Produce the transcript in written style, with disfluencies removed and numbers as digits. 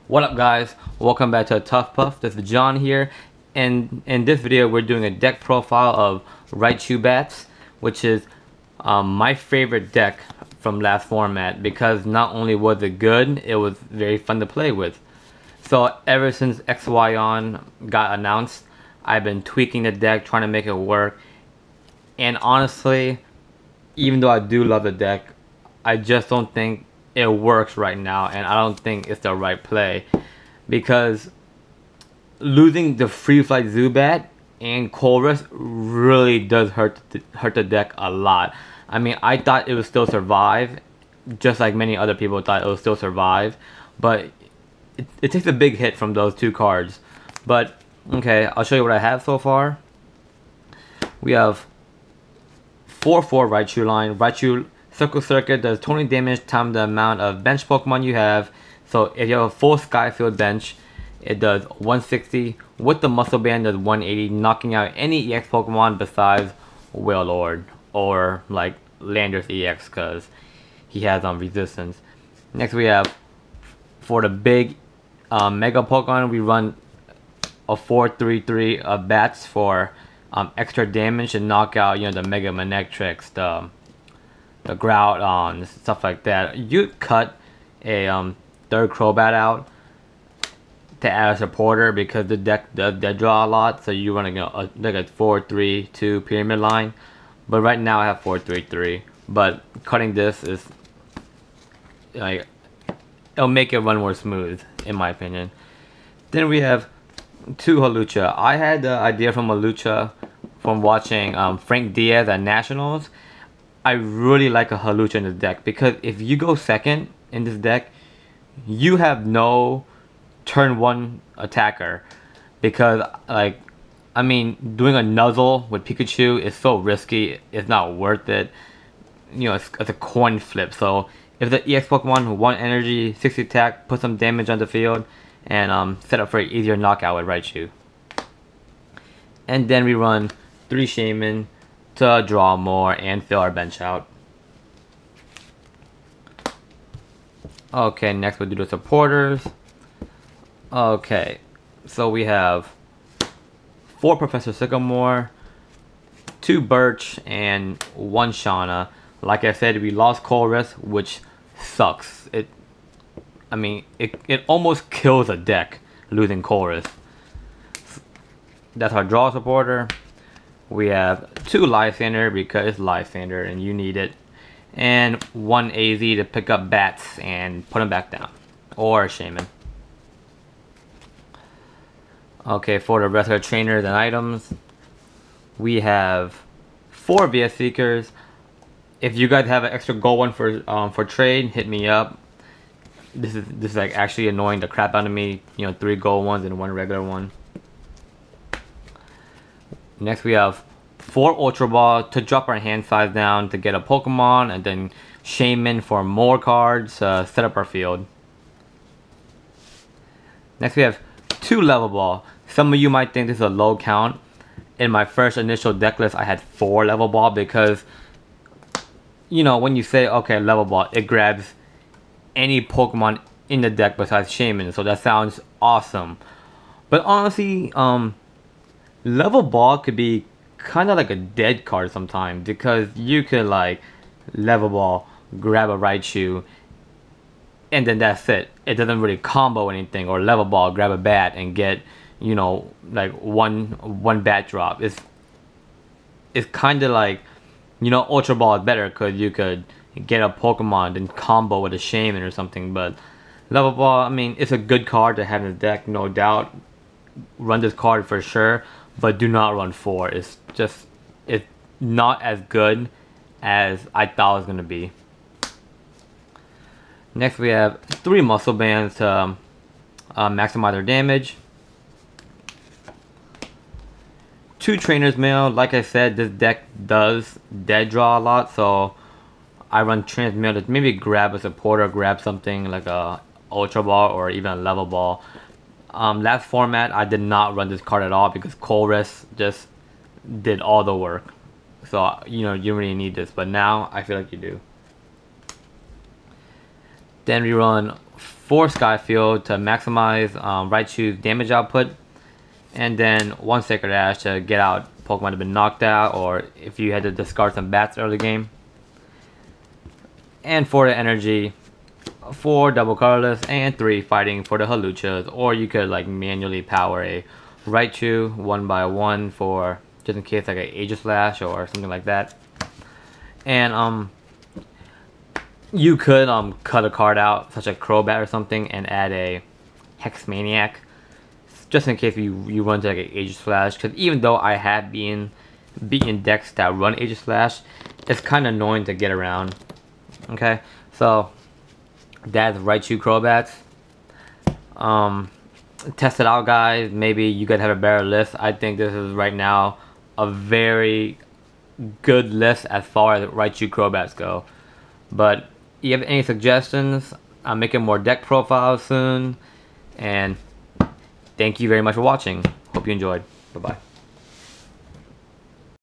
What up, guys? Welcome back to Tough Puff. This is John here, and in this video we're doing a deck profile of Raichu bats, which is my favorite deck from last format because not only was it good, it was very fun to play with. So ever since XY on got announced, I've been tweaking the deck, trying to make it work, and honestly, even though I do love the deck, I just don't think it works right now, and I don't think it's the right play because losing the Free Flight Zubat and Chorus really does hurt the deck a lot. I mean, I thought it would still survive, just like many other people thought it would still survive, but it takes a big hit from those two cards. But okay, I'll show you what I have so far. We have 4/4 Raichu line. Raichu Circle Circuit does 20 damage times the amount of bench Pokemon you have. So if you have a full Skyfield bench, it does 160. With the Muscle Band, does 180, knocking out any EX Pokemon besides Wailord or like Landorus EX because he has resistance. Next we have, for the big Mega Pokemon, we run a 4/3/3 of bats for extra damage and knock out, you know, the Mega Manectrix, the Groudon, stuff like that. You cut a third Crobat out to add a supporter because the deck does dead draw a lot, so you want to go like a 4/3/2 pyramid line. But right now I have 4/3/3. But cutting this is like, it'll make it run more smooth in my opinion. Then we have two Hawlucha. I had the idea from Hawlucha from watching Frank Diaz at Nationals. I really like a Hawlucha in this deck because if you go second in this deck, you have no turn one attacker because, like, I mean, doing a Nuzzle with Pikachu is so risky. It's not worth it. You know, it's a coin flip. So if the EX Pokemon 1 energy, 60 attack, put some damage on the field, and set up for an easier knockout with Raichu. And then we run 3 Shaman to draw more and fill our bench out. Okay, next we'll do the supporters. Okay, so we have 4 Professor Sycamore, 2 Birch, and 1 Shauna. Like I said, we lost Chorus, which sucks. I mean, it almost kills a deck losing Chorus. That's our draw supporter. We have 2 Lysander because it's Lysander and you need it. And 1 AZ to pick up bats and put them back down. Or Shaman. Okay, for the rest of the trainers and items, we have 4 VS Seekers. If you guys have an extra gold one for trade, hit me up. This is like actually annoying the crap out of me. You know, 3 gold ones and 1 regular one. Next we have 4 Ultra Ball to drop our hand size down to get a Pokemon, and then Shaman for more cards to set up our field. Next we have 2 Level Ball. Some of you might think this is a low count. In my first initial deck list I had 4 Level Ball because, you know, when you say okay Level Ball, it grabs any Pokemon in the deck besides Shaman, so that sounds awesome. But honestly, Level Ball could be kind of like a dead card sometimes because you could like Level Ball, grab a Raichu, and then that's it. It doesn't really combo anything. Or Level Ball, grab a bat and get, you know, like one bat drop. It's kind of like, you know, Ultra Ball is better because you could get a Pokemon and combo with a Shaman or something. But Level Ball, I mean, it's a good card to have in the deck, no doubt. Run this card for sure, but do not run 4. It's not as good as I thought it was gonna be. Next we have 3 Muscle Bands to maximize their damage. 2 Trainer's Mail. Like I said, this deck does dead draw a lot, so I run Trainer's Mail to maybe grab a supporter, grab something like a Ultra Ball or even a Level Ball. Last format I did not run this card at all because Chorus just did all the work. So, you know, you really need this, but now I feel like you do. Then we run 4 Sky Field to maximize Raichu's damage output, and then 1 Sacred Ash to get out Pokemon that have been knocked out, or if you had to discard some bats early game. And 4 the energy, 4 double colorless, and 3 fighting for the Haluchas, or you could like manually power a Raichu 1 by 1 for just in case like a Aegislash or something like that. And you could cut a card out such as Crobat or something and add a Hex Maniac just in case you run to like an Aegislash, because even though I have beaten decks that run Aegislash, it's kind of annoying to get around. Okay, so that's Raichu Crobats. Test it out, guys. Maybe you guys have a better list. I think this is right now a very good list as far as Raichu Crobats go. But if you have any suggestions, I'm making more deck profiles soon. And thank you very much for watching. Hope you enjoyed. Bye-bye.